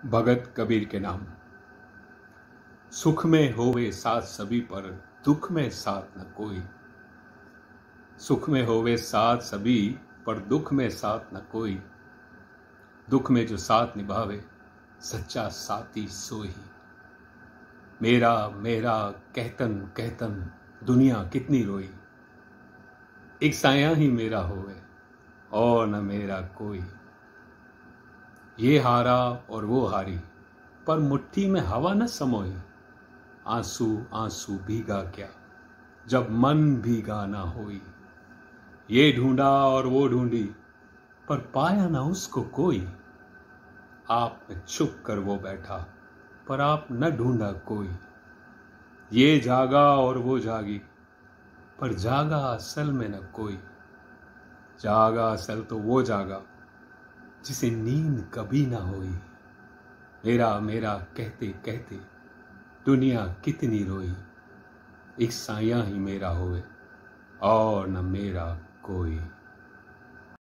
भगत कबीर के नाम। सुख में होवे साथ सभी पर दुख में साथ न कोई। सुख में होवे साथ सभी पर दुख में साथ न कोई। दुख में जो साथ निभावे सच्चा साथी सोई। मेरा मेरा कहतन कहतन दुनिया कितनी रोई। एक साया ही मेरा होवे और न मेरा कोई। ये हारा और वो हारी पर मुट्ठी में हवा न समोई। आंसू आंसू भीगा क्या जब मन भीगा ना होई। ये ढूंढा और वो ढूंढी पर पाया ना उसको कोई। आप में छुप कर वो बैठा पर आप न ढूंढा कोई। ये जागा और वो जागी पर जागा असल में न कोई। जागा असल तो वो जागा जिसे नींद कभी ना होई। मेरा मेरा कहते कहते दुनिया कितनी रोई। एक साया ही मेरा होवे और न मेरा कोई।